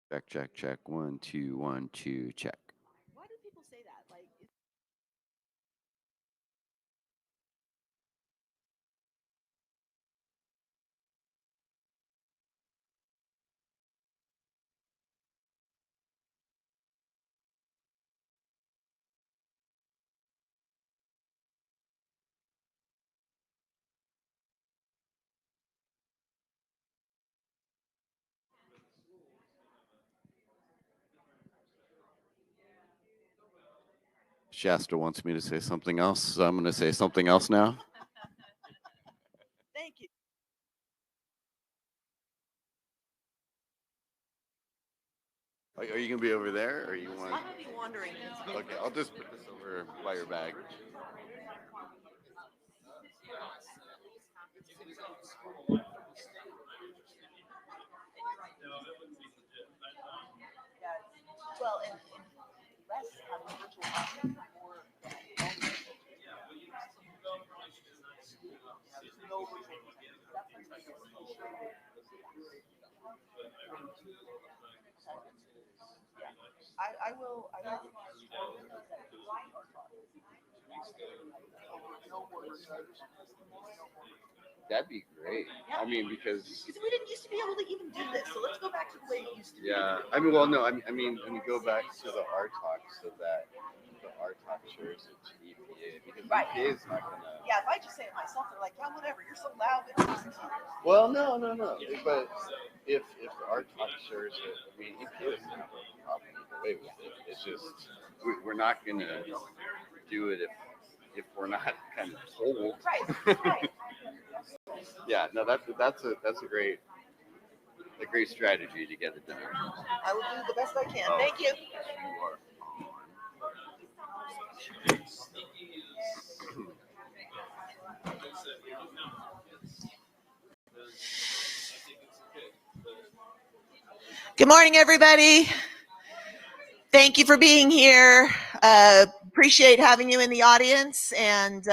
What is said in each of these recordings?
Check, check, check. 1, 2, 1, 2, check. Why do people say that? Like, Shasta wants me to say something else, so I'm going to say something else now. thank you. Are you going to be over there, or you want? I'm gonna be wandering. Okay, I'll just put this over by your bag. Yeah. Well, and less having virtual content, more no virtual content. That's when it's yeah. I will. I will. No more virtual. That'd be great. Yeah. I mean, because Because we didn't used to be able to even do this, so let's go back to the way it used to be. yeah, I mean, well, no, I mean, go back to the R talk so that the R talk shares it to EPA because Right. EPA is not gonna. Yeah, if I just say it myself, they're like, yeah, whatever. You're so loud that it listens to you. Well, no, no, no. But if the R talk shares it, I mean, EPA is not going to probably away with it. It's just we're not gonna do it if we're not kind of told. Right. Right. Yeah, no, that's a great strategy to get it done. I will do the best I can. Thank you. You are Good morning, everybody. Thank you for being here. Appreciate having you in the audience. And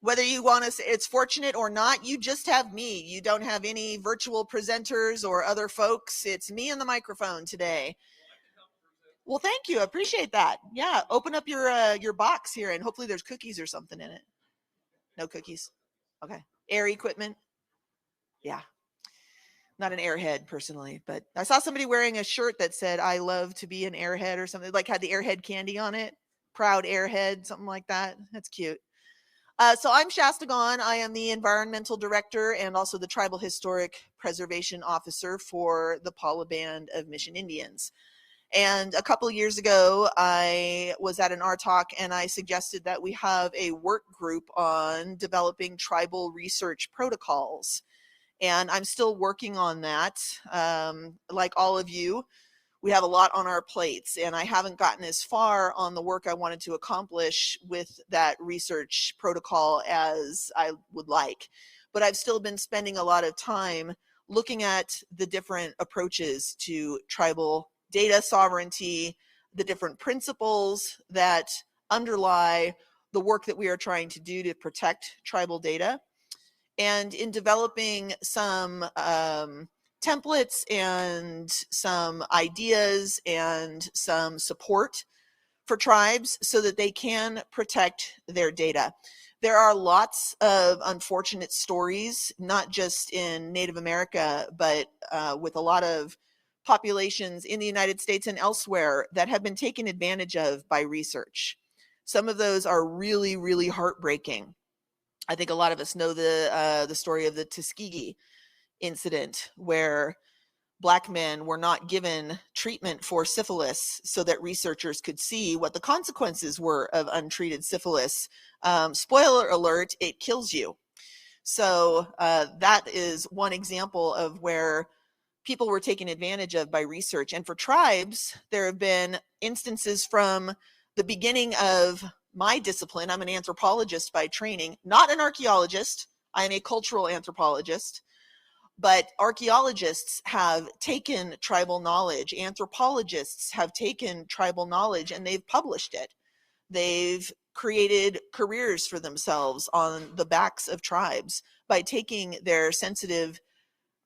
whether you want to say it's fortunate or not, you just have me. You don't have any virtual presenters or other folks. It's me and the microphone today. Well, thank you. I appreciate that. Yeah, open up your box here, and hopefully there's cookies or something in it. No cookies. Okay. Air equipment. Yeah. Not an airhead personally, but I saw somebody wearing a shirt that said "I love to be an airhead" or something, like had the airhead candy on it. Proud airhead, something like that. That's cute. So I'm Shasta Gaughen. I am the environmental director and also the tribal historic preservation officer for the Paula Band of Mission Indians. And a couple of years ago, I was at an RTalk and I suggested that we have a work group on developing tribal research protocols. And I'm still working on that. Like all of you, we have a lot on our plates, and I haven't gotten as far on the work I wanted to accomplish with that research protocol as I would like. But I've still been spending a lot of time looking at the different approaches to tribal data sovereignty, the different principles that underlie the work that we are trying to do to protect tribal data, and in developing some templates and some ideas and some support for tribes so that they can protect their data. There are lots of unfortunate stories, not just in Native America, but with a lot of populations in the United States and elsewhere that have been taken advantage of by research. Some of those are really, really heartbreaking. I think a lot of us know the story of the Tuskegee incident, where Black men were not given treatment for syphilis so that researchers could see what the consequences were of untreated syphilis. Spoiler alert, it kills you. So that is one example of where people were taken advantage of by research. And for tribes, there have been instances from the beginning of my discipline. I'm an anthropologist by training, not an archaeologist. I am a cultural anthropologist. But archaeologists have taken tribal knowledge, anthropologists have taken tribal knowledge, and they've published it. They've created careers for themselves on the backs of tribes by taking their sensitive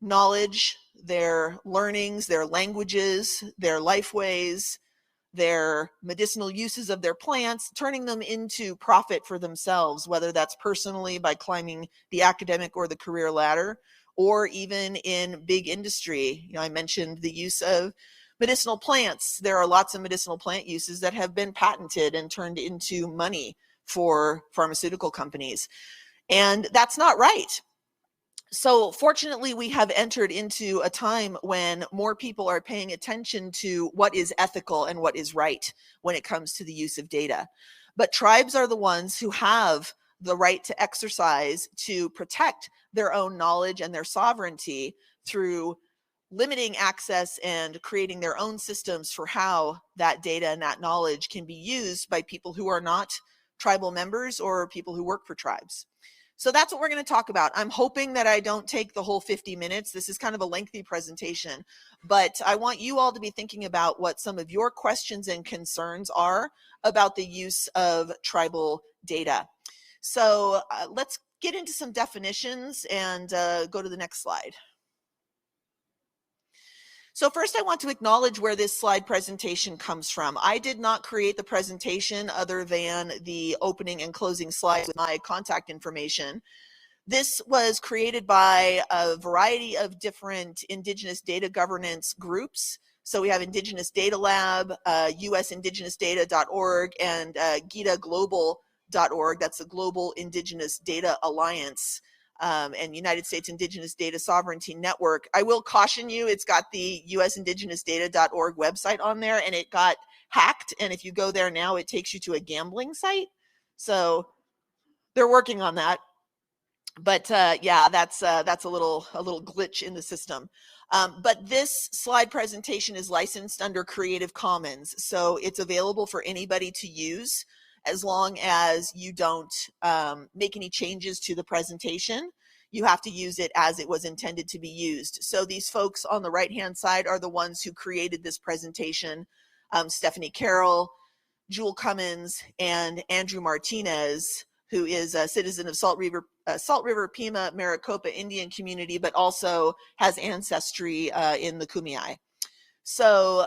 knowledge, their learnings, their languages, their life ways, their medicinal uses of their plants, turning them into profit for themselves, whether that's personally by climbing the academic or the career ladder, or even in big industry. I mentioned the use of medicinal plants. There are lots of medicinal plant uses that have been patented and turned into money for pharmaceutical companies. And that's not right. So fortunately, we have entered into a time when more people are paying attention to what is ethical and what is right when it comes to the use of data. But tribes are the ones who have the right to exercise to protect their own knowledge and their sovereignty through limiting access and creating their own systems for how that data and that knowledge can be used by people who are not tribal members or people who work for tribes. So that's what we're going to talk about. I'm hoping that I don't take the whole 50 minutes. This is kind of a lengthy presentation, but I want you all to be thinking about what some of your questions and concerns are about the use of tribal data. So let's get into some definitions and go to the next slide. So first I want to acknowledge where this slide presentation comes from. I did not create the presentation other than the opening and closing slides with my contact information. This was created by a variety of different Indigenous data governance groups. So we have Indigenous Data Lab, usindigenousdata.org, and GIDA-global.org. That's the Global Indigenous Data Alliance. And United States Indigenous Data Sovereignty Network. I will caution you, it's got the usindigenousdata.org website on there, and it got hacked. And if you go there now, it takes you to a gambling site. So they're working on that. But yeah, that's a little glitch in the system. But this slide presentation is licensed under Creative Commons, so it's available for anybody to use, as long as you don't make any changes to the presentation. You have to use it as it was intended to be used. So these folks on the right-hand side are the ones who created this presentation. Stephanie Carroll, Jewel Cummins, and Andrew Martinez, who is a citizen of Salt River Pima Maricopa Indian community, but also has ancestry in the Kumeyaay. So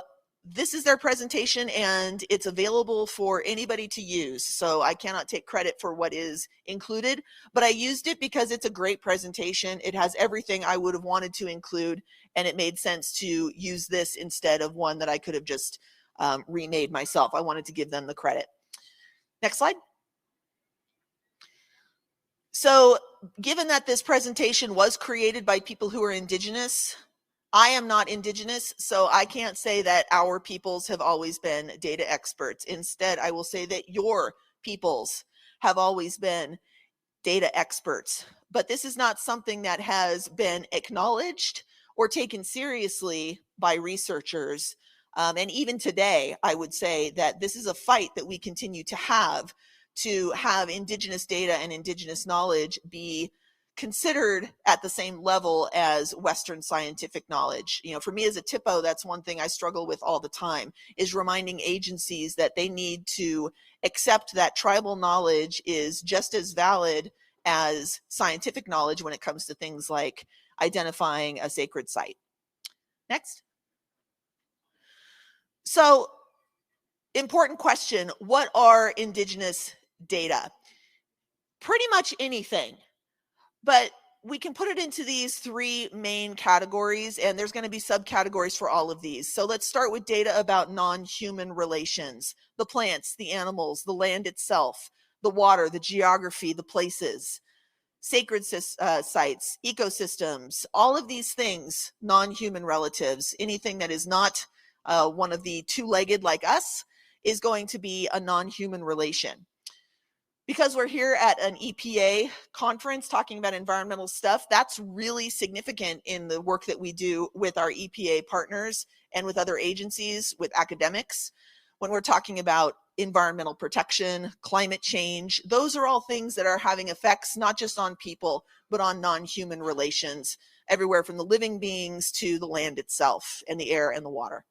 this is their presentation, and it's available for anybody to use. So I cannot take credit for what is included, but I used it because it's a great presentation. It has everything I would have wanted to include, and it made sense to use this instead of one that I could have just remade myself. I wanted to give them the credit. Next slide. So given that this presentation was created by people who are Indigenous, I am not Indigenous, so I can't say that our peoples have always been data experts. Instead, I will say that your peoples have always been data experts. But this is not something that has been acknowledged or taken seriously by researchers. And even today, I would say that this is a fight that we continue to have Indigenous data and Indigenous knowledge be considered at the same level as Western scientific knowledge. For me as a TIPO, that's one thing I struggle with all the time, is reminding agencies that they need to accept that tribal knowledge is just as valid as scientific knowledge when it comes to things like identifying a sacred site. Next. So, important question, what are Indigenous data? Pretty much anything. But we can put it into these three main categories, and there's going to be subcategories for all of these. So let's start with data about non-human relations, the plants, the animals, the land itself, the water, the geography, the places, sacred sites, ecosystems, all of these things, non-human relatives, anything that is not one of the two-legged like us is going to be a non-human relation. Because we're here at an EPA conference talking about environmental stuff, that's really significant in the work that we do with our EPA partners and with other agencies, with academics. When we're talking about environmental protection, climate change, those are all things that are having effects not just on people, but on non-human relations, everywhere from the living beings to the land itself and the air and the water.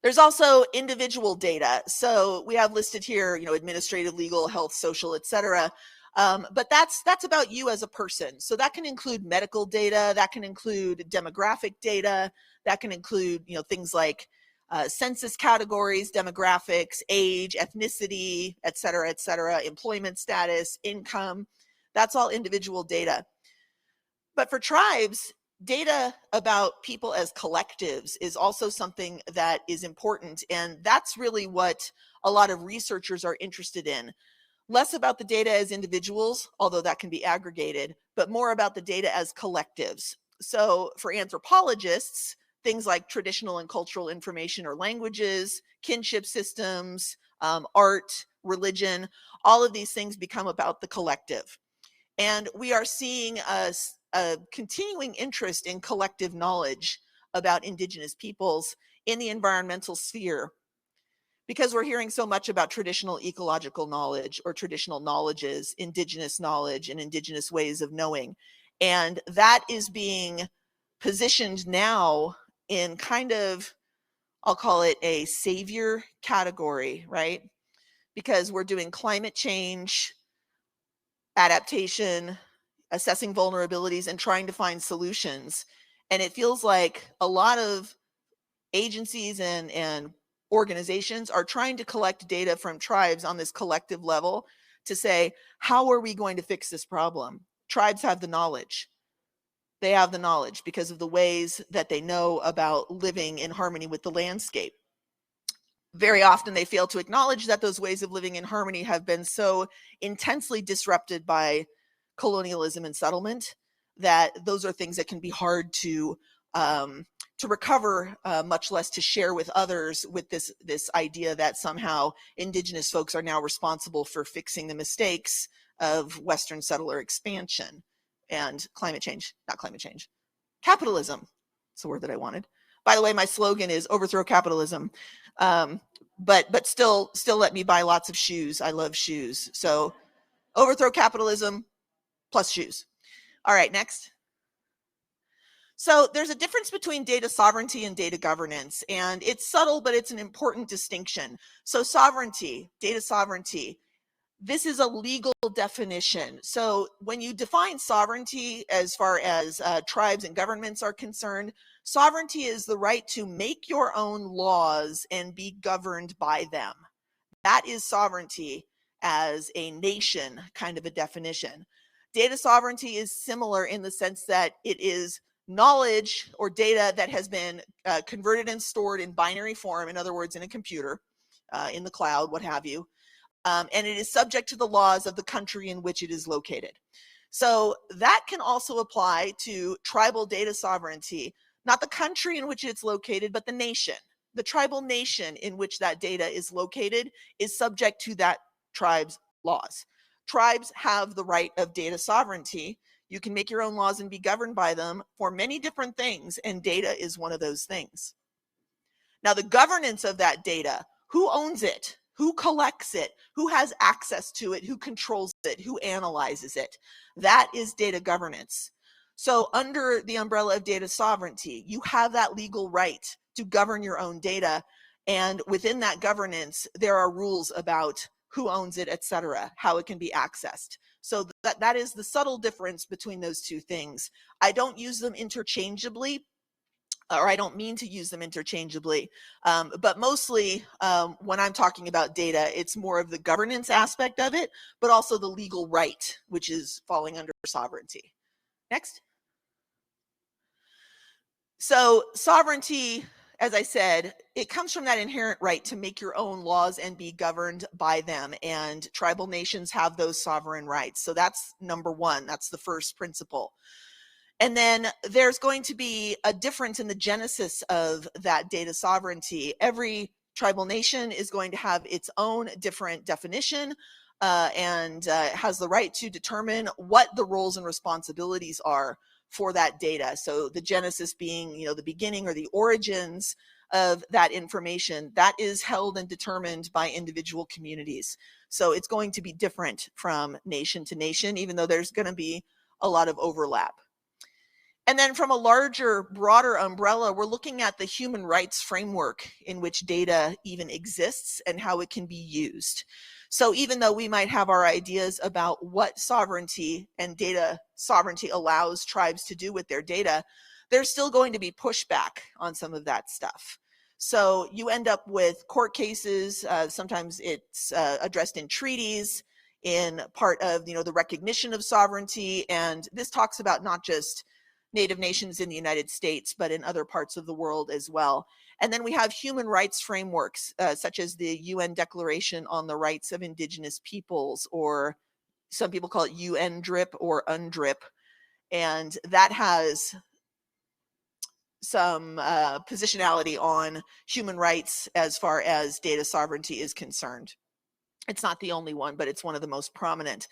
There's also individual data. So we have listed here, administrative, legal, health, social, etc. But that's about you as a person. So that can include medical data, that can include demographic data, that can include, you know, things like census categories, demographics, age, ethnicity, et cetera, employment status, income. That's all individual data. But for tribes, data about people as collectives is also something that is important. And that's really what a lot of researchers are interested in. Less about the data as individuals, although that can be aggregated, but more about the data as collectives. So for anthropologists, things like traditional and cultural information or languages, kinship systems, art, religion, all of these things become about the collective. And we are seeing a continuing interest in collective knowledge about Indigenous peoples in the environmental sphere, because we're hearing so much about traditional ecological knowledge or traditional knowledges, Indigenous knowledge and Indigenous ways of knowing. And that is being positioned now in kind of, I'll call it a savior category, right? Because we're doing climate change, adaptation, assessing vulnerabilities, and trying to find solutions. And it feels like a lot of agencies and organizations are trying to collect data from tribes on this collective level to say, how are we going to fix this problem? Tribes have the knowledge. They have the knowledge because of the ways that they know about living in harmony with the landscape. Very often they fail to acknowledge that those ways of living in harmony have been so intensely disrupted by colonialism and settlement that those are things that can be hard to recover, much less to share with others, with this idea that somehow Indigenous folks are now responsible for fixing the mistakes of Western settler expansion and climate change, not climate change, capitalism. It's the word that I wanted. By the way, my slogan is overthrow capitalism. But still let me buy lots of shoes. I love shoes. So overthrow capitalism plus shoes. All right, next. So there's a difference between data sovereignty and data governance, and it's subtle, but it's an important distinction. So sovereignty, data sovereignty, this is a legal definition. So when you define sovereignty as far as tribes and governments are concerned, sovereignty is the right to make your own laws and be governed by them. That is sovereignty as a nation kind of a definition. Data sovereignty is similar in the sense that it is knowledge or data that has been converted and stored in binary form, in other words, in a computer, in the cloud, what have you. And it is subject to the laws of the country in which it is located. So that can also apply to tribal data sovereignty, not the country in which it's located, but the nation. The tribal nation in which that data is located is subject to that tribe's laws. Tribes have the right of data sovereignty. You can make your own laws and be governed by them for many different things, and data is one of those things. Now, the governance of that data, who owns it? Who collects it? Who has access to it? Who controls it? Who analyzes it? That is data governance. So under the umbrella of data sovereignty, you have that legal right to govern your own data. And within that governance, there are rules about who owns it, et cetera, how it can be accessed. So that is the subtle difference between those two things. I don't use them interchangeably, or I don't mean to use them interchangeably, but mostly when I'm talking about data, it's more of the governance aspect of it, but also the legal right, which is falling under sovereignty. Next. So sovereignty, as I said, it comes from that inherent right to make your own laws and be governed by them. And tribal nations have those sovereign rights. So that's number one. That's the first principle. And then there's going to be a difference in the genesis of that data sovereignty. Every tribal nation is going to have its own different definition and has the right to determine what the roles and responsibilities are for that data. So the genesis being, the beginning or the origins of that information, that is held and determined by individual communities. So it's going to be different from nation to nation, even though there's going to be a lot of overlap. And then from a larger, broader umbrella, we're looking at the human rights framework in which data even exists and how it can be used. So even though we might have our ideas about what sovereignty and data sovereignty allows tribes to do with their data, there's still going to be pushback on some of that stuff. So you end up with court cases. Sometimes it's addressed in treaties, in part of the recognition of sovereignty. And this talks about not just Native nations in the United States, but in other parts of the world as well. And then we have human rights frameworks, such as the UN Declaration on the Rights of Indigenous Peoples, or some people call it UN DRIP or UNDRIP. And that has some positionality on human rights as far as data sovereignty is concerned. It's not the only one, but it's one of the most prominent.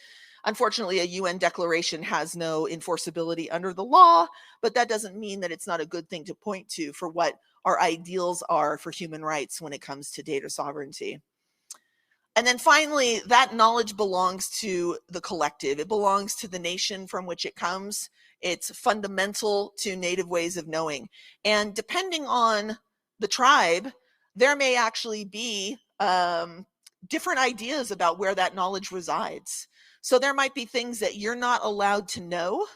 Unfortunately, a UN declaration has no enforceability under the law, but that doesn't mean that it's not a good thing to point to for what our ideals are for human rights when it comes to data sovereignty. And then finally, that knowledge belongs to the collective. It belongs to the nation from which it comes. It's fundamental to Native ways of knowing. And depending on the tribe, there may actually be different ideas about where that knowledge resides. So there might be things that you're not allowed to know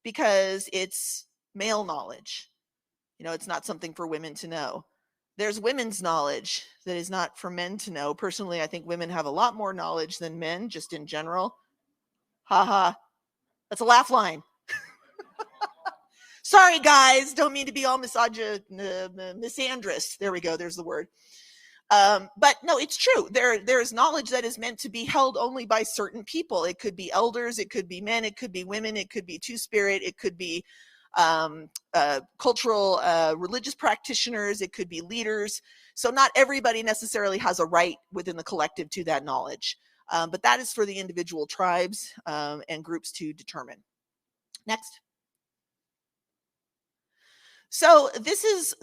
because it's male knowledge. It's not something for women to know. There's women's knowledge that is not for men to know. Personally, I think women have a lot more knowledge than men, just in general. Haha. That's a laugh line. Sorry, guys. Don't mean to be all misandrous. There we go. There's the word. But no, it's true. There is knowledge that is meant to be held only by certain people. It could be elders, it could be men, it could be women, it could be two-spirit, it could be cultural, religious practitioners, it could be leaders. So not everybody necessarily has a right within the collective to that knowledge. But that is for the individual tribes and groups to determine. Next. So this is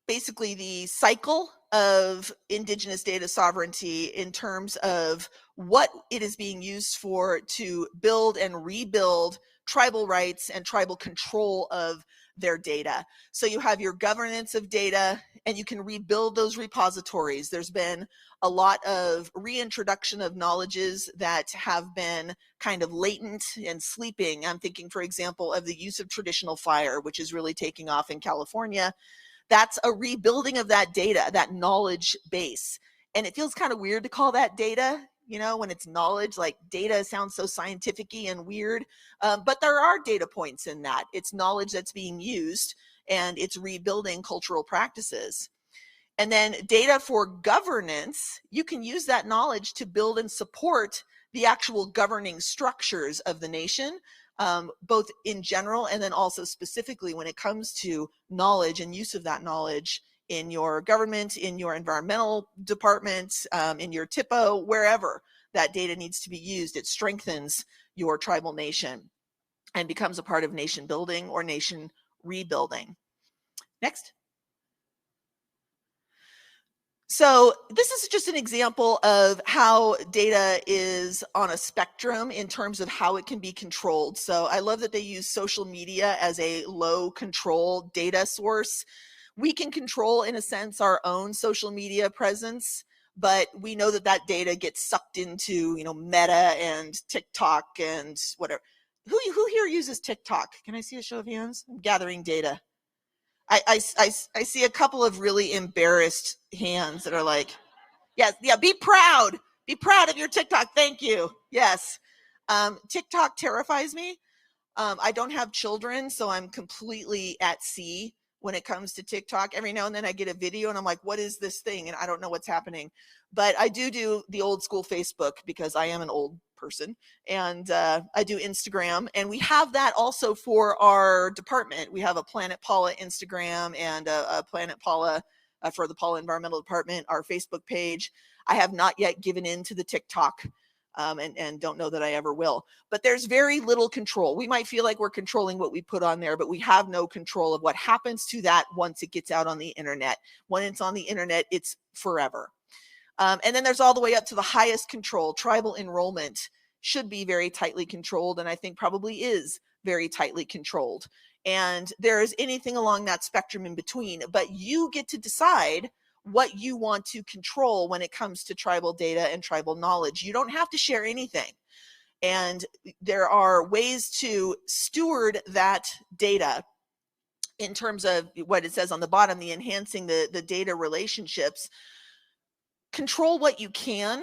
basically the cycle of Indigenous data sovereignty in terms of what it is being used for to build and rebuild tribal rights and tribal control of their data. So you have your governance of data, and you can rebuild those repositories. There's been a lot of reintroduction of knowledges that have been kind of latent and sleeping. I'm thinking, for example, of the use of traditional fire, which is really taking off in California. That's a rebuilding of that data, that knowledge base. And it feels kind of weird to call that data, when it's knowledge. Like, data sounds so scientific-y and weird, but there are data points in that. It's knowledge that's being used, and it's rebuilding cultural practices. And then data for governance, you can use that knowledge to build and support the actual governing structures of the nation, both in general and then also specifically when it comes to knowledge and use of that knowledge in your government, in your environmental department, in your TIPO, wherever that data needs to be used. It strengthens your tribal nation and becomes a part of nation building or nation rebuilding. Next. So this is just an example of how data is on a spectrum in terms of how it can be controlled. So I love that they use social media as a low control data source. We can control, in a sense, our own social media presence, but we know that that data gets sucked into, Meta and TikTok and whatever. Who here uses TikTok? Can I see a show of hands? I'm gathering data. I see a couple of really embarrassed hands that are like, yes, yeah, be proud of your TikTok. Thank you. Yes. TikTok terrifies me. I don't have children, so I'm completely at sea when it comes to TikTok. Every now and then I get a video and I'm like, what is this thing? And I don't know what's happening. But I do the old school Facebook because I am an old person, and I do Instagram, and we have that also for our department. We have a Planet Paula Instagram and a Planet Paula for the Paula Environmental Department, our Facebook page. I have not yet given in to the TikTok. And don't know that I ever will. But there's very little control. We might feel like we're controlling what we put on there, but we have no control of what happens to that once it gets out on the internet. When it's on the internet, it's forever. And then there's all the way up to the highest control. Tribal enrollment should be very tightly controlled, and I think probably is very tightly controlled. And there's anything along that spectrum in between, but you get to decide what you want to control when it comes to tribal data and tribal knowledge. You don't have to share anything. And there are ways to steward that data in terms of what it says on the bottom, the enhancing the data relationships. Control what you can.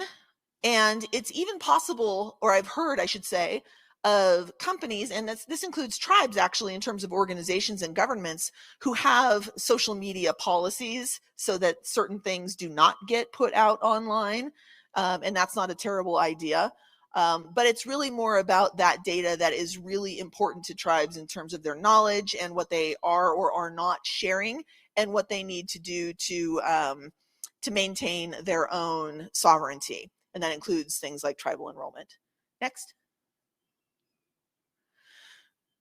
And it's even possible, or I've heard, I should say, of companies, and this includes tribes actually, in terms of organizations and governments, who have social media policies so that certain things do not get put out online. And that's not a terrible idea. But it's really more about that data that is really important to tribes in terms of their knowledge and what they are or are not sharing, and what they need to do to maintain their own sovereignty. And that includes things like tribal enrollment. Next.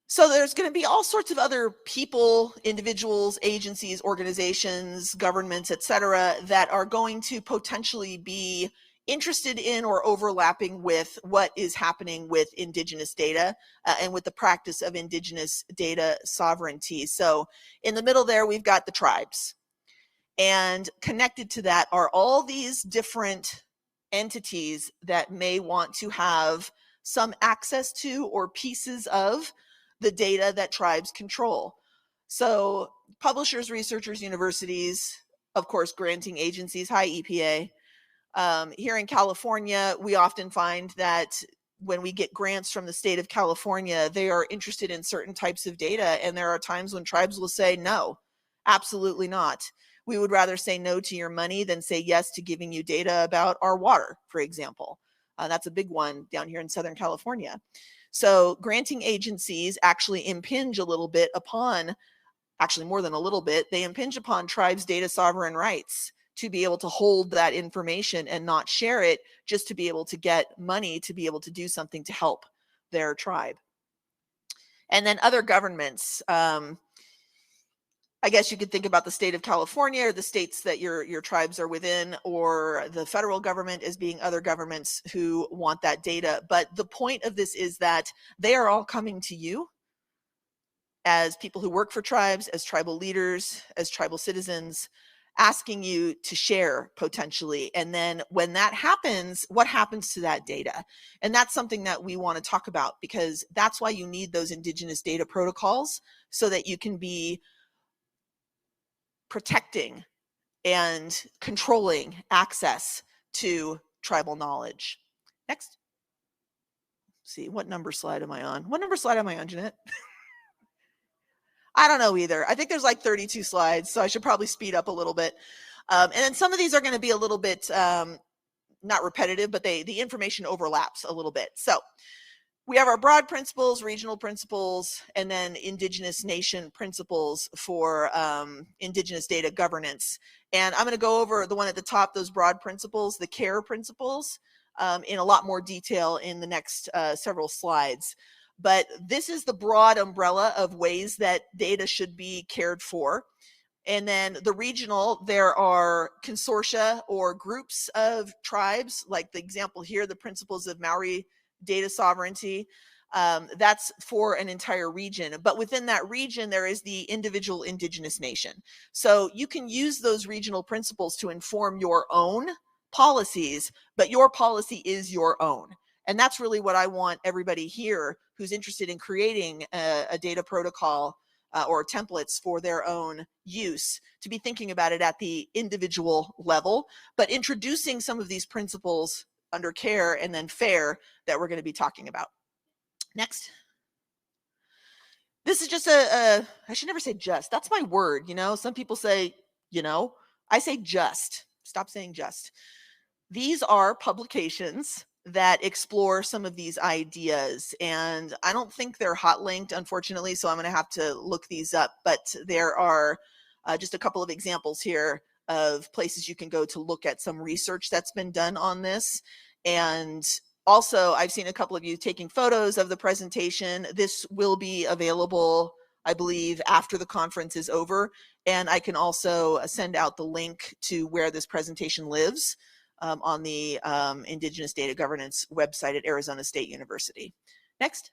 So there's going to be all sorts of other people, individuals, agencies, organizations, governments, etc., that are going to potentially be interested in or overlapping with what is happening with Indigenous data and with the practice of Indigenous data sovereignty. So in the middle there, we've got the tribes. And connected to that are all these different entities that may want to have some access to or pieces of the data that tribes control. So publishers, researchers, universities, of course, granting agencies. Hi, EPA. Here in California, we often find that when we get grants from the state of California, they are interested in certain types of data. And there are times when tribes will say, no, absolutely not. We would rather say no to your money than say yes to giving you data about our water, for example. That's a big one down here in Southern California. So granting agencies actually impinge a little bit upon, actually more than a little bit, they impinge upon tribes' data sovereign rights to be able to hold that information and not share it, just to be able to get money to be able to do something to help their tribe. And then other governments, I guess you could think about the state of California or the states that your tribes are within, or the federal government as being other governments who want that data. But the point of this is that they are all coming to you as people who work for tribes, as tribal leaders, as tribal citizens, asking you to share potentially. And then when that happens, what happens to that data? And that's something that we want to talk about, because that's why you need those Indigenous data protocols, so that you can be protecting and controlling access to tribal knowledge. Next. Let's see, what number slide am I on? What number slide am I on, Jeanette? I don't know either. I think there's like 32 slides, so I should probably speed up a little bit. And then some of these are going to be a little bit not repetitive, but the information overlaps a little bit. So we have our broad principles, regional principles, and then Indigenous nation principles for Indigenous data governance. And I'm going to go over the one at the top, those broad principles, the CARE principles, in a lot more detail in the next several slides. But this is the broad umbrella of ways that data should be cared for. And then the regional, there are consortia or groups of tribes, like the example here, the principles of Maori data sovereignty. That's for an entire region. But within that region, there is the individual Indigenous nation. So you can use those regional principles to inform your own policies, but your policy is your own. And that's really what I want everybody here who's interested in creating a data protocol or templates for their own use to be thinking about it at the individual level, but introducing some of these principles under CARE and then FAIR that we're going to be talking about. Next. This is just I should never say just. That's my word, you know. Some people say, you know. I say just. Stop saying just. These are publications that explore some of these ideas, and I don't think they're hot linked, unfortunately, so I'm going to have to look these up, but there are just a couple of examples here of places you can go to look at some research that's been done on this. And also, I've seen a couple of you taking photos of the presentation. This will be available, I believe, after the conference is over, and I can also send out the link to where this presentation lives on the Indigenous Data Governance website at Arizona State University. Next.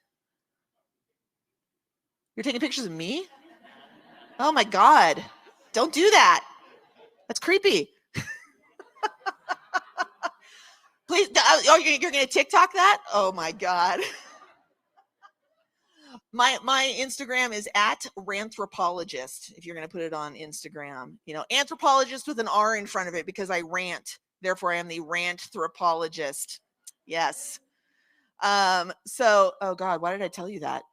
You're taking pictures of me? Oh my God. Don't do that. That's creepy. Please, oh, you're going to TikTok that? Oh my God. My Instagram is at Ranthropologist, if you're going to put it on Instagram. You know, anthropologist with an R in front of it because I rant. Therefore, I am the Ranthropologist. Yes. So, oh God, why did I tell you that?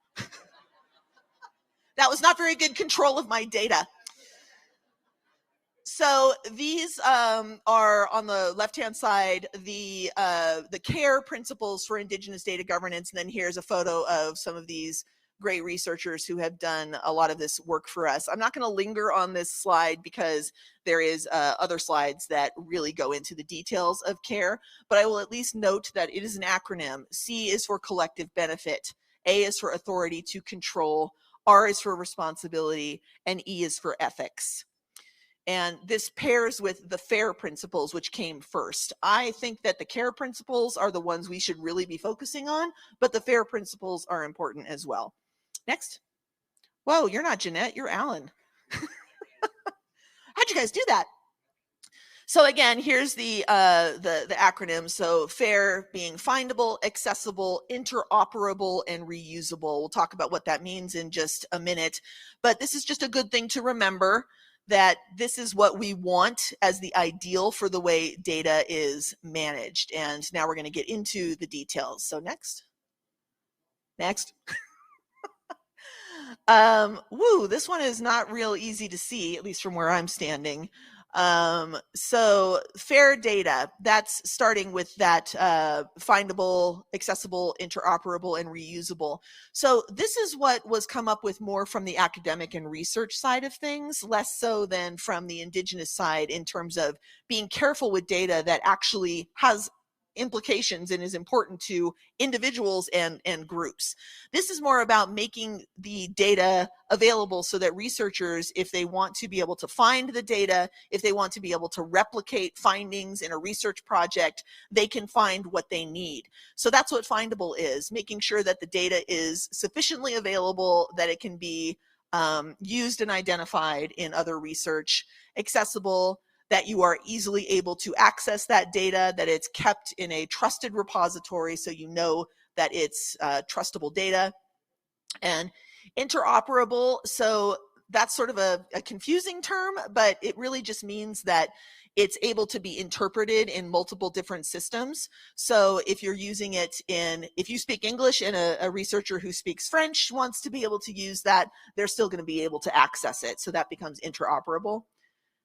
That was not very good control of my data. So these are on the left-hand side, the CARE principles for Indigenous data governance, and then here's a photo of some of these great researchers who have done a lot of this work for us. I'm not going to linger on this slide because there is other slides that really go into the details of CARE, but I will at least note that it is an acronym. C is for collective benefit, A is for authority to control, R is for responsibility, and E is for ethics. And this pairs with the FAIR principles, which came first. I think that the CARE principles are the ones we should really be focusing on, but the FAIR principles are important as well. Next. Whoa, you're not Jeanette, you're Alan. How'd you guys do that? So again, here's the acronym. So FAIR being findable, accessible, interoperable, and reusable. We'll talk about what that means in just a minute, but this is just a good thing to remember, that this is what we want as the ideal for the way data is managed. And now we're going to get into the details. So next. Woo, this one is not real easy to see, at least from where I'm standing. So FAIR data, that's starting with that findable, accessible, interoperable, and reusable. So this is what was come up with more from the academic and research side of things, less so than from the Indigenous side in terms of being careful with data that actually has implications and is important to individuals and groups. This is more about making the data available so that researchers, if they want to be able to find the data, if they want to be able to replicate findings in a research project, they can find what they need. So that's what findable is, making sure that the data is sufficiently available that it can be used and identified in other research. Accessible, that you are easily able to access that data, that it's kept in a trusted repository so you know that it's trustable data. And interoperable, so that's sort of a confusing term, but it really just means that it's able to be interpreted in multiple different systems. So if you're using it if you speak English and a researcher who speaks French wants to be able to use that, they're still going to be able to access it. So that becomes interoperable.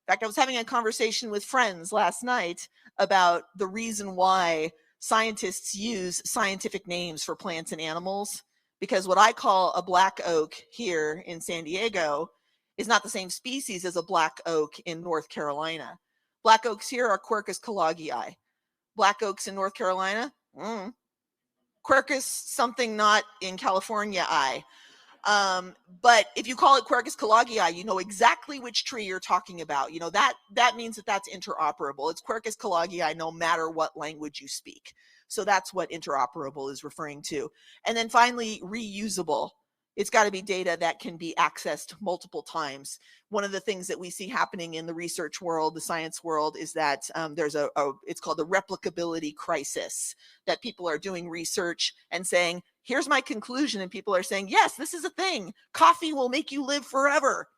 In fact, I was having a conversation with friends last night about the reason why scientists use scientific names for plants and animals, because what I call a black oak here in San Diego is not the same species as a black oak in North Carolina. Black oaks here are Quercus callagii. Black oaks in North Carolina, Quercus something not in California I. But if you call it Quercus callagii, you know exactly which tree you're talking about. You know, that means that that's interoperable. It's Quercus callagii no matter what language you speak. So that's what interoperable is referring to. And then finally, reusable. It's got to be data that can be accessed multiple times. One of the things that we see happening in the research world, the science world, is that there's it's called the replicability crisis, that people are doing research and saying, here's my conclusion. And people are saying, yes, this is a thing. Coffee will make you live forever.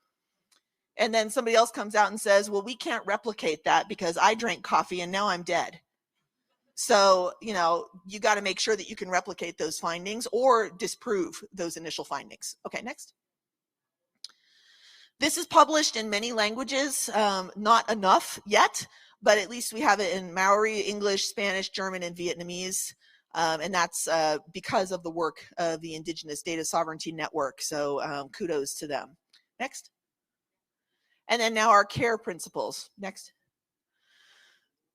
And then somebody else comes out and says, well, we can't replicate that because I drank coffee and now I'm dead. So, you know, you got to make sure that you can replicate those findings or disprove those initial findings. Okay, next. This is published in many languages, not enough yet, but at least we have it in Maori, English, Spanish, German, and Vietnamese. And that's because of the work of the Indigenous Data Sovereignty Network. So kudos to them. Next. And then now our CARE principles. Next.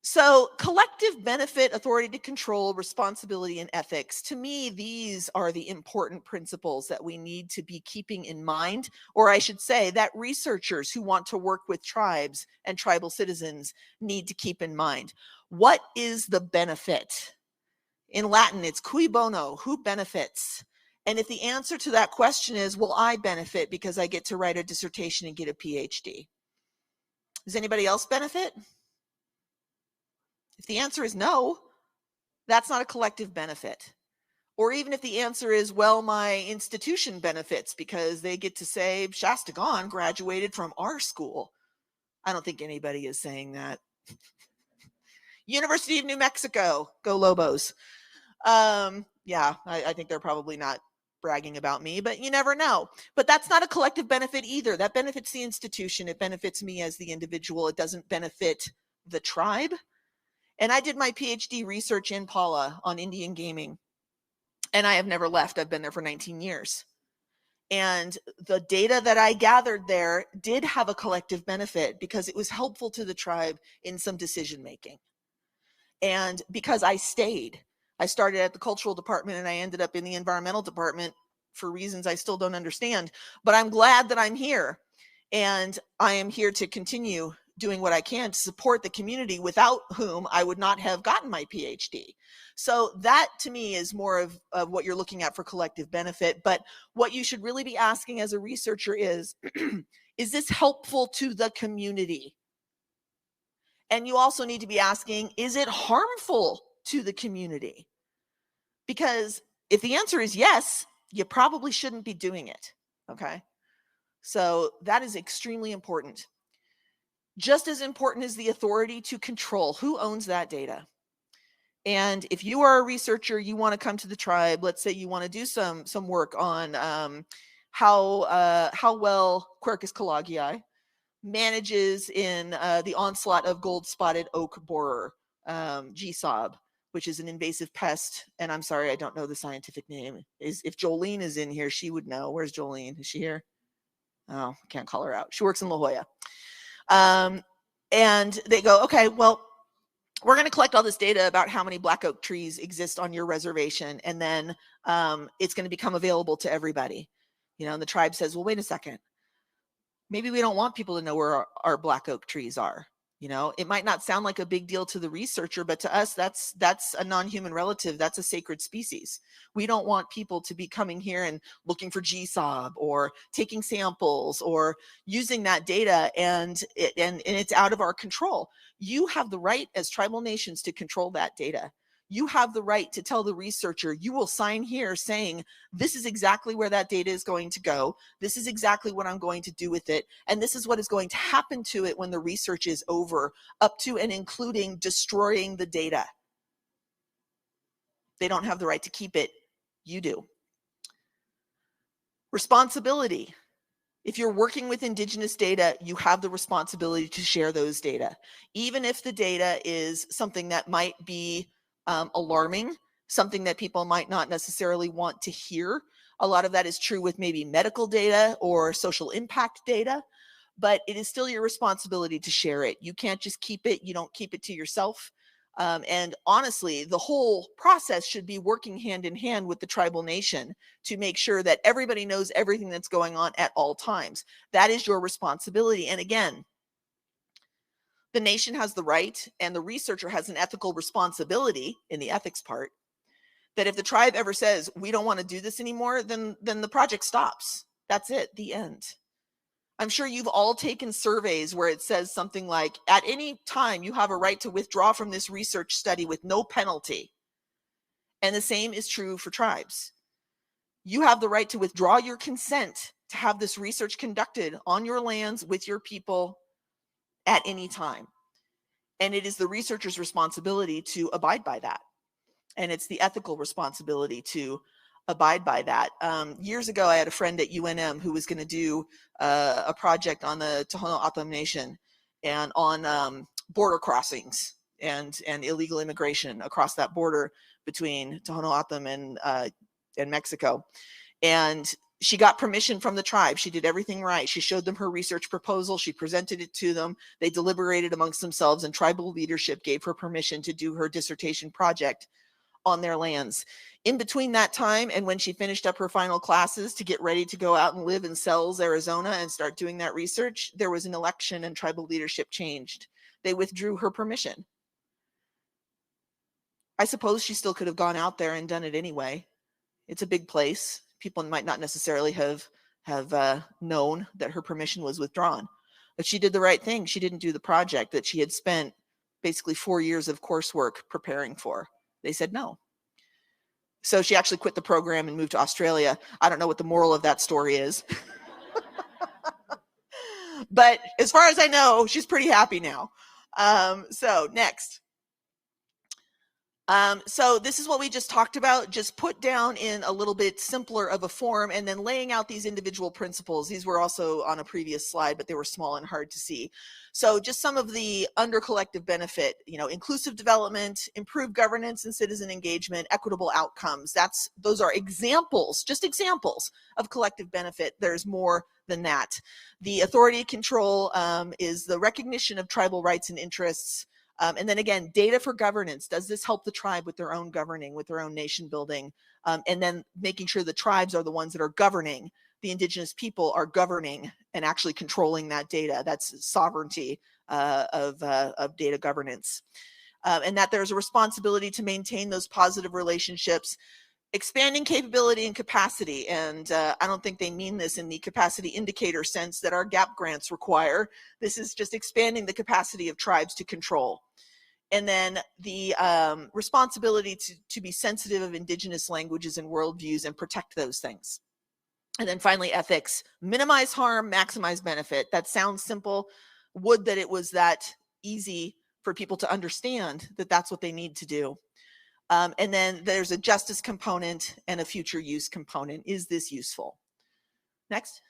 So collective benefit, authority to control, responsibility, and ethics. To me, these are the important principles that we need to be keeping in mind, or I should say that researchers who want to work with tribes and tribal citizens need to keep in mind. What is the benefit? In Latin, it's cui bono, who benefits? And if the answer to that question is, well, I benefit because I get to write a dissertation and get a PhD, does anybody else benefit? If the answer is no, that's not a collective benefit. Or even if the answer is, well, my institution benefits because they get to say Shasta Gaughen graduated from our school. I don't think anybody is saying that. University of New Mexico, go Lobos. Yeah, I think they're probably not bragging about me, but you never know. But that's not a collective benefit either. That benefits the institution. It benefits me as the individual. It doesn't benefit the tribe. And I did my PhD research in Paula on Indian gaming, and I have never left. I've been there for 19 years. And the data that I gathered there did have a collective benefit because it was helpful to the tribe in some decision making. And because I stayed, I started at the cultural department and I ended up in the environmental department for reasons I still don't understand. But I'm glad that I'm here. And I am here to continue doing what I can to support the community, without whom I would not have gotten my PhD. So that to me is more of what you're looking at for collective benefit. But what you should really be asking as a researcher is this helpful to the community? And you also need to be asking, is it harmful to the community? Because if the answer is yes, you probably shouldn't be doing it. Okay. So that is extremely important. Just as important is the authority to control who owns that data. And if you are a researcher, you want to come to the tribe, let's say you want to do some work on how well Quercus kalagii manages in the onslaught of gold-spotted oak borer, GSOB, which is an invasive pest. And I'm sorry, I don't know the scientific name. If Jolene is in here, she would know. Where's Jolene? Is she here? Oh, I can't call her out. She works in La Jolla. And they go, okay, well, we're going to collect all this data about how many black oak trees exist on your reservation, and then it's going to become available to everybody. And the tribe says, well, wait a second. Maybe we don't want people to know where our black oak trees are. It might not sound like a big deal to the researcher, but to us, that's a non-human relative. That's a sacred species. We don't want people to be coming here and looking for GSOB or taking samples or using that data, and it's out of our control. You have the right as tribal nations to control that data. You have the right to tell the researcher, you will sign here saying, this is exactly where that data is going to go. This is exactly what I'm going to do with it. And this is what is going to happen to it when the research is over, up to and including destroying the data. They don't have the right to keep it. You do. Responsibility. If you're working with Indigenous data, you have the responsibility to share those data. Even if the data is something that might be alarming, something that people might not necessarily want to hear. A lot of that is true with maybe medical data or social impact data, but it is still your responsibility to share it. You can't just keep it. You don't keep it to yourself. And honestly, the whole process should be working hand in hand with the tribal nation to make sure that everybody knows everything that's going on at all times. That is your responsibility. And again, the nation has the right, and the researcher has an ethical responsibility in the ethics part, that if the tribe ever says, we don't want to do this anymore, then the project stops. That's it, the end. I'm sure you've all taken surveys where it says something like, at any time, you have a right to withdraw from this research study with no penalty. And the same is true for tribes. You have the right to withdraw your consent to have this research conducted on your lands with your people at any time. And it is the researcher's responsibility to abide by that. And it's the ethical responsibility to abide by that. Years ago, I had a friend at UNM who was going to do a project on the Tohono O'odham Nation and on border crossings and illegal immigration across that border between Tohono O'odham and Mexico. And she got permission from the tribe. She did everything right. She showed them her research proposal. She presented it to them. They deliberated amongst themselves, and tribal leadership gave her permission to do her dissertation project on their lands. In between that time and when she finished up her final classes to get ready to go out and live in Sells, Arizona, and start doing that research, there was an election and tribal leadership changed. They withdrew her permission. I suppose she still could have gone out there and done it anyway. It's a big place. people might not necessarily have known that her permission was withdrawn. But she did the right thing. She didn't do the project that she had spent basically 4 years of coursework preparing for. They said no. So she actually quit the program and moved to Australia. I don't know what the moral of that story is. But as far as I know, she's pretty happy now. So next. So this is what we just talked about, just put down in a little bit simpler of a form and then laying out these individual principles. These were also on a previous slide, but they were small and hard to see. So just some of the under collective benefit, inclusive development, improved governance and citizen engagement, equitable outcomes. Those are examples, just examples of collective benefit. There's more than that. The authority control is the recognition of tribal rights and interests. And then again, data for governance. Does this help the tribe with their own governing, with their own nation building? And then making sure the tribes are the ones that are governing. The indigenous people are governing and actually controlling that data. That's sovereignty of data governance. And that there's a responsibility to maintain those positive relationships. Expanding capability and capacity, and I don't think they mean this in the capacity indicator sense that our GAP grants require. This is just expanding the capacity of tribes to control. And then the responsibility to be sensitive of indigenous languages and worldviews and protect those things. And then finally, ethics, minimize harm, maximize benefit. That sounds simple. Would that it was that easy for people to understand that that's what they need to do. And then there's a justice component and a future use component. Is this useful? Next.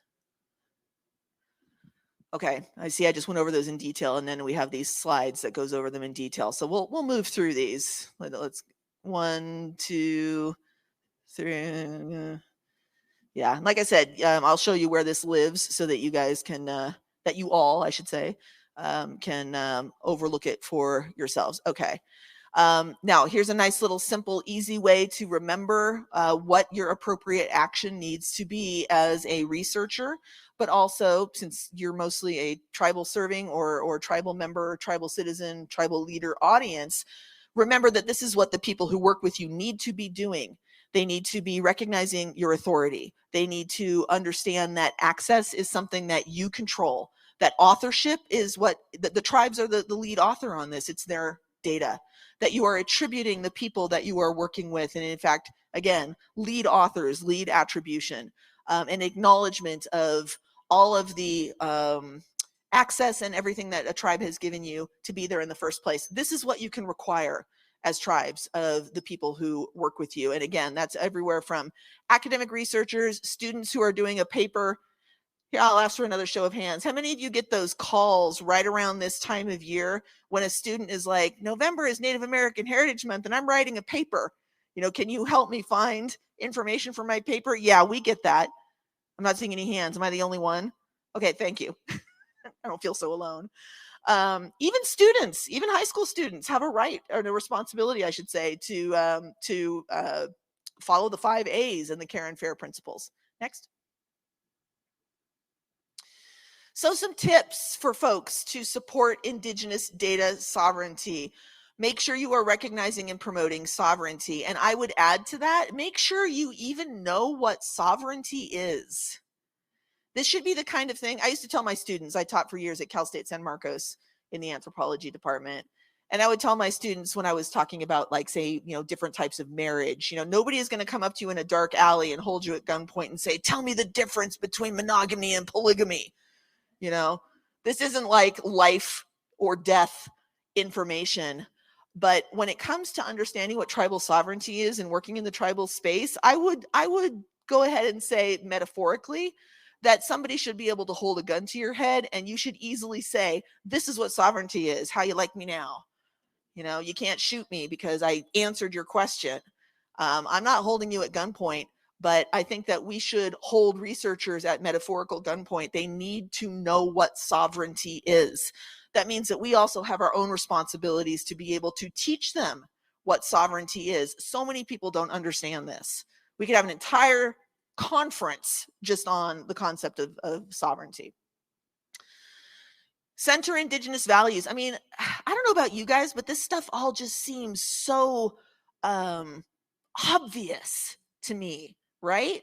Okay, I see I just went over those in detail, and then we have these slides that goes over them in detail. So we'll move through these. Let's 1, 2, 3. Yeah, like I said, I'll show you where this lives so that you guys can, that you all, I should say, can overlook it for yourselves. Okay. Now, here's a nice little simple, easy way to remember what your appropriate action needs to be as a researcher, but also since you're mostly a tribal serving or tribal member, tribal citizen, tribal leader audience, remember that this is what the people who work with you need to be doing. They need to be recognizing your authority. They need to understand that access is something that you control, that authorship is what the tribes are the lead author on this. It's their data, that you are attributing the people that you are working with. And in fact, again, lead authors, lead attribution, an acknowledgement of all of the access and everything that a tribe has given you to be there in the first place. This is what you can require as tribes of the people who work with you. And again, that's everywhere from academic researchers, students who are doing a paper. Here, I'll ask for another show of hands. How many of you get those calls right around this time of year when a student is like, November is Native American Heritage Month and I'm writing a paper. Can you help me find information for my paper? Yeah, we get that. I'm not seeing any hands. Am I the only one? Okay, thank you. I don't feel so alone. Even students, even high school students have a right or a responsibility, I should say, to follow the 5 A's and the CARE and FAIR principles. Next. So some tips for folks to support Indigenous data sovereignty. Make sure you are recognizing and promoting sovereignty. And I would add to that, make sure you even know what sovereignty is. This should be the kind of thing I used to tell my students. I taught for years at Cal State San Marcos in the anthropology department. And I would tell my students when I was talking about, like, say, different types of marriage, nobody is going to come up to you in a dark alley and hold you at gunpoint and say, tell me the difference between monogamy and polygamy. This isn't like life or death information. But when it comes to understanding what tribal sovereignty is and working in the tribal space, I would go ahead and say metaphorically that somebody should be able to hold a gun to your head and you should easily say, this is what sovereignty is. How you like me now? You can't shoot me because I answered your question. I'm not holding you at gunpoint, but I think that we should hold researchers at metaphorical gunpoint. They need to know what sovereignty is. That means that we also have our own responsibilities to be able to teach them what sovereignty is. So many people don't understand this. We could have an entire conference just on the concept of sovereignty. Center Indigenous values. I mean, I don't know about you guys, but this stuff all just seems so obvious to me, right?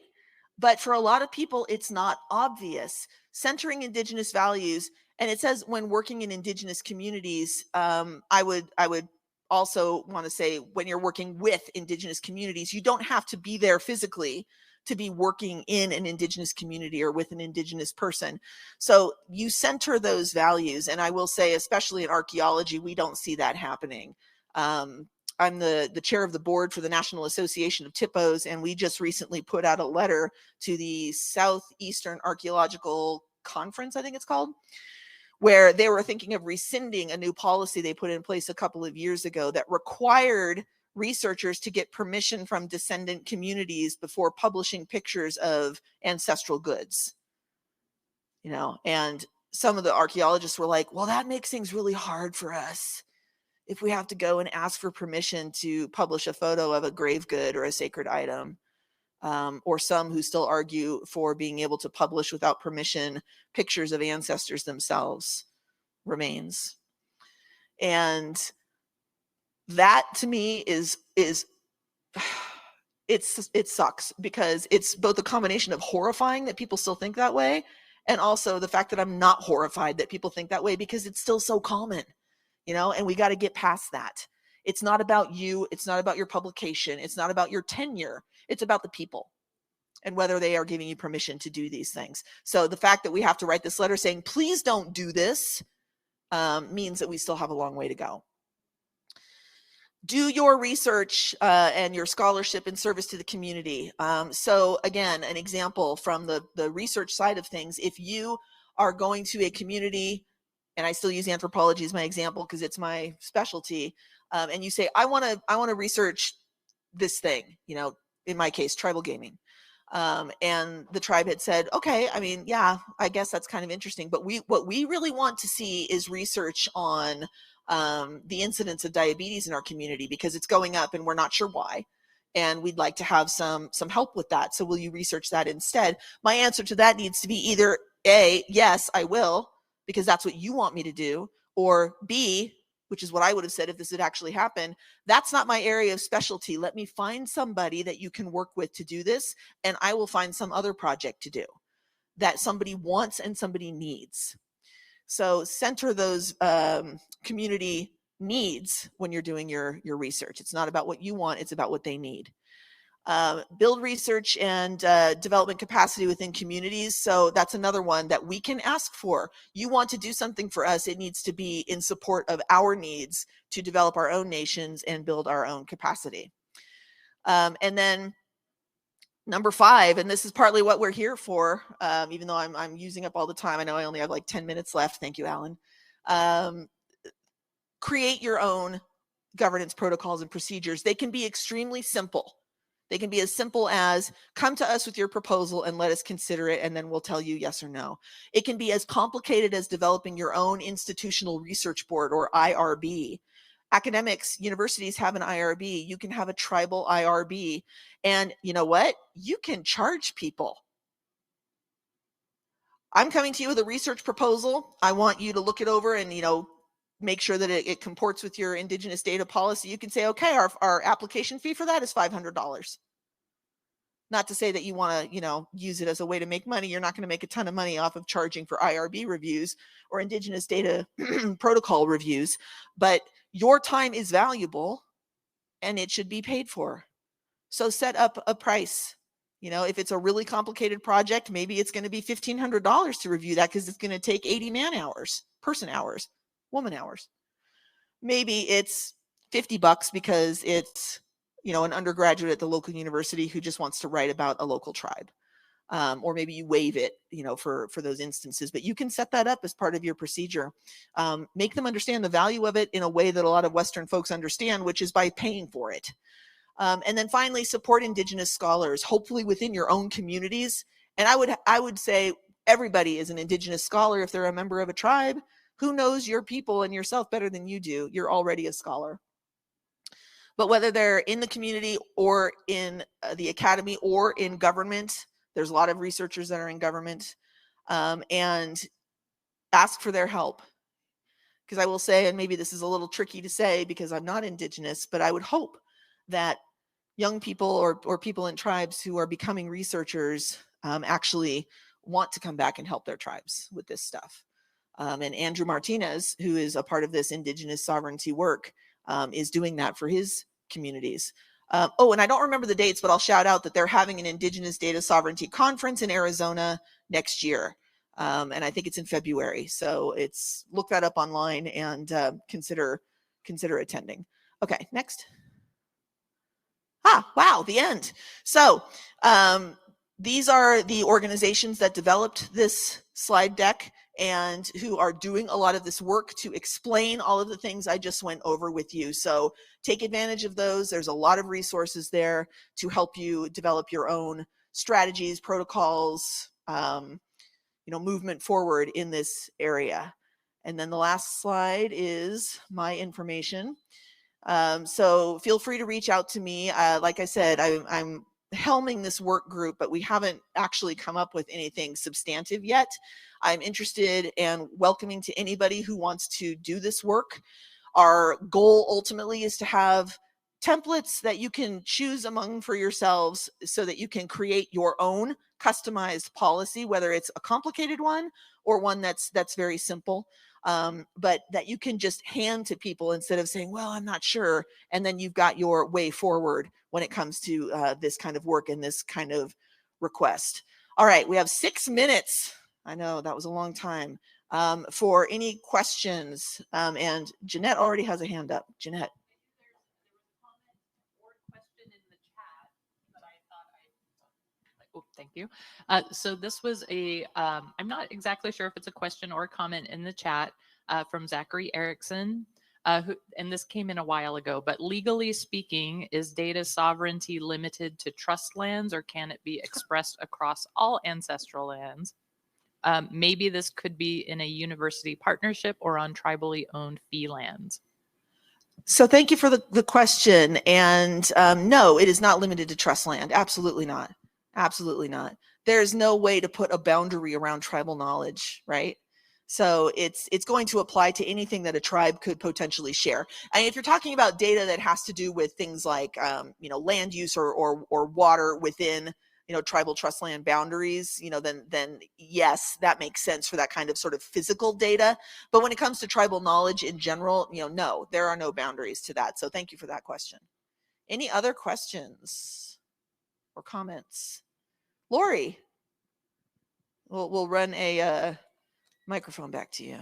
But for a lot of people, it's not obvious. Centering Indigenous values, and it says when working in Indigenous communities, I would also want to say when you're working with Indigenous communities, you don't have to be there physically to be working in an Indigenous community or with an Indigenous person. So you center those values. And I will say, especially in archaeology, we don't see that happening. I'm the chair of the board for the National Association of TIPOs, and we just recently put out a letter to the Southeastern Archaeological Conference, I think it's called, where they were thinking of rescinding a new policy they put in place a couple of years ago that required researchers to get permission from descendant communities before publishing pictures of ancestral goods. And some of the archaeologists were like, well, that makes things really hard for us if we have to go and ask for permission to publish a photo of a grave good or a sacred item. Or some who still argue for being able to publish without permission pictures of ancestors themselves, remains. And that to me is it sucks, because it's both a combination of horrifying that people still think that way, and also the fact that I'm not horrified that people think that way, because it's still so common, and we got to get past that. It's not about you. It's not about your publication. It's not about your tenure. It's about the people and whether they are giving you permission to do these things. So the fact that we have to write this letter saying, please don't do this, means that we still have a long way to go. Do your research and your scholarship in service to the community. So again, an example from the research side of things, if you are going to a community, and I still use anthropology as my example because it's my specialty, and you say, I want to research this thing, in my case, tribal gaming. And the tribe had said, okay, I mean, yeah, I guess that's kind of interesting, but what we really want to see is research on the incidence of diabetes in our community, because it's going up and we're not sure why. And we'd like to have some help with that. So will you research that instead? My answer to that needs to be either A, yes, I will, because that's what you want me to do, or B, which is what I would have said if this had actually happened, that's not my area of specialty. Let me find somebody that you can work with to do this, and I will find some other project to do that somebody wants and somebody needs. So center those community needs when you're doing your research. It's not about what you want, it's about what they need. Build research and development capacity within communities. So that's another one that we can ask for. You want to do something for us, it needs to be in support of our needs to develop our own nations and build our own capacity. And then number 5, and this is partly what we're here for, even though I'm using up all the time. I know I only have like 10 minutes left. Thank you, Alan. Create your own governance protocols and procedures. They can be extremely simple. They can be as simple as, come to us with your proposal and let us consider it, and then we'll tell you yes or no. It can be as complicated as developing your own institutional research board, or IRB. Academics, universities have an IRB. You can have a tribal IRB. And you know what? You can charge people. I'm coming to you with a research proposal. I want you to look it over and, make sure that it comports with your Indigenous data policy. You can say, okay, our application fee for that is $500. Not to say that you want to, use it as a way to make money. You're not going to make a ton of money off of charging for IRB reviews or Indigenous data protocol reviews, but your time is valuable and it should be paid for. So set up a price. If it's a really complicated project, maybe it's going to be $1,500 to review that, because it's going to take 80 man hours, person hours, woman hours. Maybe it's $50 because it's, an undergraduate at the local university who just wants to write about a local tribe. Or maybe you waive it, for those instances, but you can set that up as part of your procedure. Make them understand the value of it in a way that a lot of Western folks understand, which is by paying for it. And then finally, support Indigenous scholars, hopefully within your own communities. And I would say everybody is an Indigenous scholar if they're a member of a tribe. Who knows your people and yourself better than you do? You're already a scholar. But whether they're in the community or in the academy or in government, there's a lot of researchers that are in government, and ask for their help. Because I will say, and maybe this is a little tricky to say because I'm not Indigenous, but I would hope that young people or people in tribes who are becoming researchers actually want to come back and help their tribes with this stuff. And Andrew Martinez, who is a part of this Indigenous sovereignty work, is doing that for his communities. Oh, and I don't remember the dates, but I'll shout out that they're having an Indigenous Data Sovereignty Conference in Arizona next year. And I think it's in February. So look that up online and consider attending. Okay, next. Wow, the end. So these are the organizations that developed this slide deck and who are doing a lot of this work to explain all of the things I just went over with you. So take advantage of those. There's a lot of resources there to help you develop your own strategies, protocols, movement forward in this area. And then the last slide is my information. So feel free to reach out to me. Like I said, I'm helming this work group, but we haven't actually come up with anything substantive yet. I'm interested and welcoming to anybody who wants to do this work. Our goal ultimately is to have templates that you can choose among for yourselves so that you can create your own customized policy, whether it's a complicated one or one that's very simple. But that you can just hand to people instead of saying, well, I'm not sure. And then you've got your way forward when it comes to this kind of work and this kind of request. All right, we have 6 minutes. I know that was a long time for any questions. And Jeanette already has a hand up. Jeanette. Oh, thank you. So this was I'm not exactly sure if it's a question or a comment in the chat from Zachary Erickson, and this came in a while ago, but legally speaking, is data sovereignty limited to trust lands or can it be expressed across all ancestral lands? Maybe this could be in a university partnership or on tribally owned fee lands. So thank you for the question. And no, it is not limited to trust land. Absolutely not. Absolutely not. There's no way to put a boundary around tribal knowledge, right? So it's going to apply to anything that a tribe could potentially share. And if you're talking about data that has to do with things like land use or water within tribal trust land boundaries, then yes, that makes sense for that kind of sort of physical data. But when it comes to tribal knowledge in general, no, there are no boundaries to that. So thank you for that question. Any other questions or comments? Lori, we'll run a microphone back to you.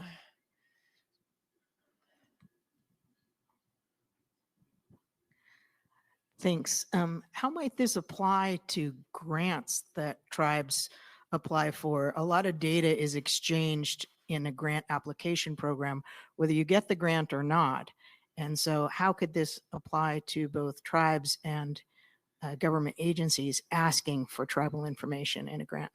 Thanks. How might this apply to grants that tribes apply for? A lot of data is exchanged in a grant application program, whether you get the grant or not. And so how could this apply to both tribes and government agencies asking for tribal information in a grant?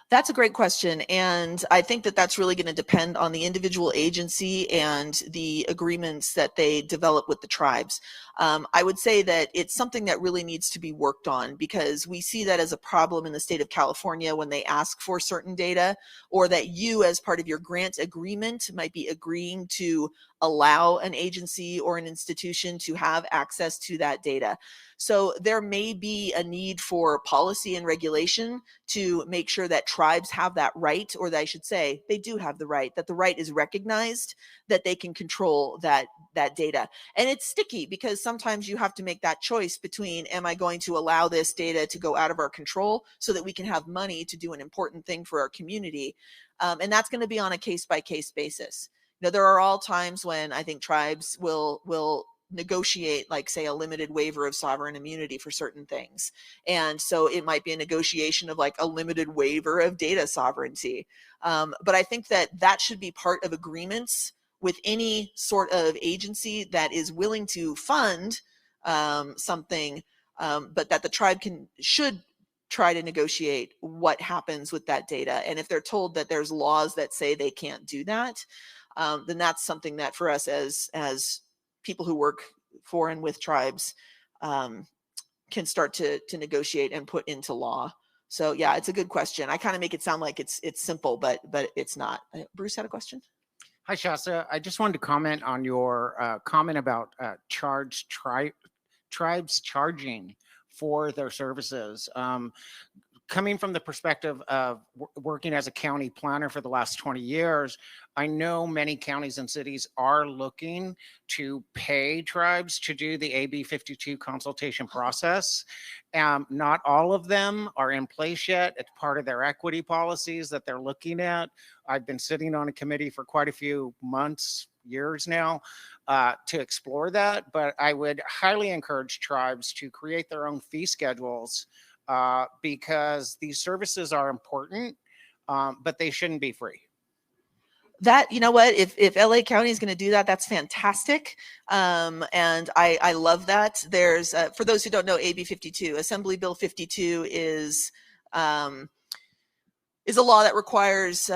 That's a great question. And I think that that's really going to depend on the individual agency and the agreements that they develop with the tribes. I would say that it's something that really needs to be worked on because we see that as a problem in the state of California when they ask for certain data, or that you as part of your grant agreement might be agreeing to allow an agency or an institution to have access to that data. So there may be a need for policy and regulation to make sure that tribes have that right, or that I should say they do have the right, that the right is recognized, that they can control that data. And it's sticky because sometimes you have to make that choice between, am I going to allow this data to go out of our control so that we can have money to do an important thing for our community? And that's going to be on a case-by-case basis. There are all times when I think tribes will negotiate, like, say, a limited waiver of sovereign immunity for certain things. And so it might be a negotiation of like a limited waiver of data sovereignty. But I think that should be part of agreements with any sort of agency that is willing to fund something, but that the tribe should try to negotiate what happens with that data. And if they're told that there's laws that say they can't do that, then that's something that for us as people who work for and with tribes can start to negotiate and put into law. So yeah, it's a good question. I kind of make it sound like it's simple, but it's not. Bruce had a question. Hi, Shasta. I just wanted to comment on your comment about tribes charging for their services. coming from the perspective of working as a county planner for the last 20 years, I know many counties and cities are looking to pay tribes to do the AB 52 consultation process. Not all of them are in place yet. It's part of their equity policies that they're looking at. I've been sitting on a committee for quite a few months, years now, to explore that. But I would highly encourage tribes to create their own fee schedules because these services are important, but they shouldn't be free. That, you know what, if LA County is going to do that, that's fantastic. And I love that. There's, for those who don't know, AB 52, Assembly Bill 52 is a law that requires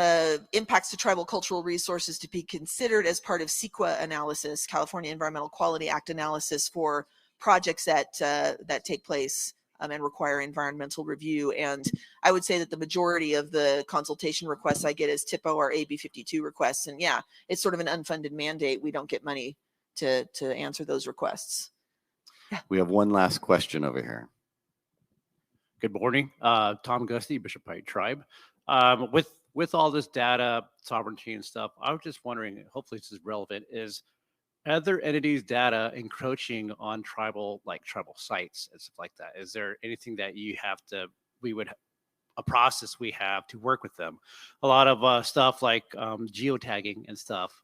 impacts to tribal cultural resources to be considered as part of CEQA analysis, California Environmental Quality Act analysis, for projects that take place and require environmental review. And I would say that the majority of the consultation requests I get as TIPO are AB 52 requests. And yeah, it's sort of an unfunded mandate. We don't get money to answer those requests. Yeah. We have one last question over here. Good morning, Tom Gusty, Bishop Pike Tribe. With all this data, sovereignty and stuff, I was just wondering, hopefully this is relevant, is other entities' data encroaching on tribal sites and stuff like that? Is there anything that you have to, a process we have to work with them? A lot of stuff like geotagging and stuff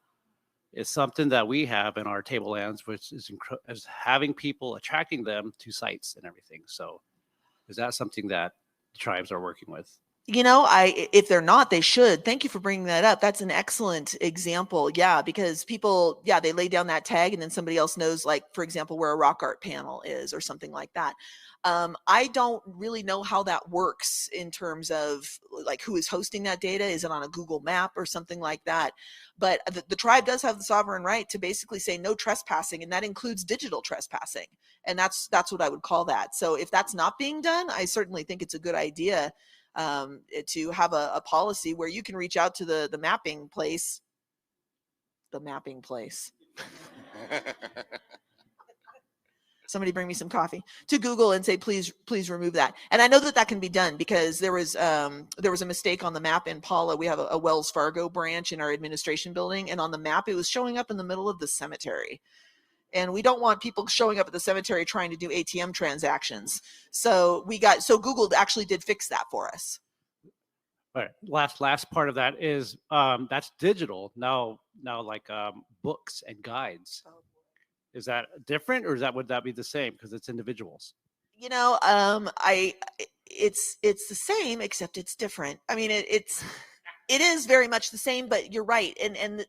is something that we have in our tablelands, which is having people, attracting them to sites and everything. So is that something that the tribes are working with? You know, if they're not, they should. Thank you for bringing that up. That's an excellent example. Yeah, because people, yeah, they lay down that tag and then somebody else knows, like, for example, where a rock art panel is or something like that. I don't really know how that works in terms of like who is hosting that data. Is it on a Google map or something like that? But the tribe does have the sovereign right to basically say no trespassing, and that includes digital trespassing. And that's what I would call that. So if that's not being done, I certainly think it's a good idea to have a policy where you can reach out to the mapping place. Somebody bring me some coffee, to Google and say, please remove that. And I know that can be done because there was a mistake on the map in Paula. We have a Wells Fargo branch in our administration building, and on the map it was showing up in the middle of the cemetery. And we don't want people showing up at the cemetery trying to do ATM transactions. So Google actually did fix that for us. All right. Last part of that is that's digital now like books and guides. Is that different, or would that be the same because it's individuals? You know, it's the same except it's different. I mean, it is very much the same, but you're right. And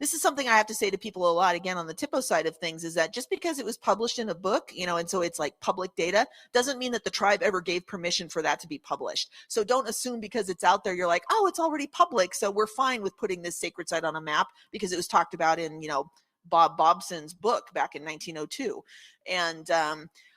this is something I have to say to people a lot, again, on the TIPO side of things, is that just because it was published in a book, you know, and so it's like public data, doesn't mean that the tribe ever gave permission for that to be published. So don't assume because it's out there, you're like, oh, it's already public, so we're fine with putting this sacred site on a map because it was talked about in, you know, Bob Bobson's book back in 1902. And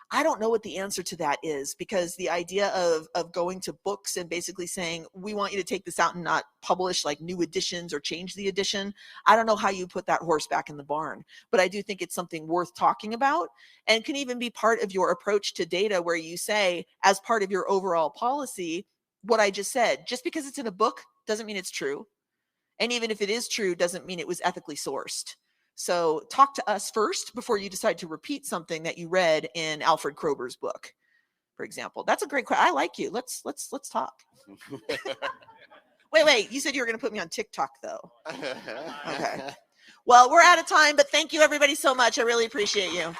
I don't know what the answer to that is, because the idea of going to books and basically saying, we want you to take this out and not publish like new editions or change the edition. I don't know how you put that horse back in the barn, but I do think it's something worth talking about, and can even be part of your approach to data, where you say, as part of your overall policy, what I just said, just because it's in a book doesn't mean it's true. And even if it is true, doesn't mean it was ethically sourced. So talk to us first before you decide to repeat something that you read in Alfred Kroeber's book, for example. That's a great question. I like you. Let's talk. Wait. You said you were going to put me on TikTok, though. Okay. Well, we're out of time, but thank you everybody so much. I really appreciate you.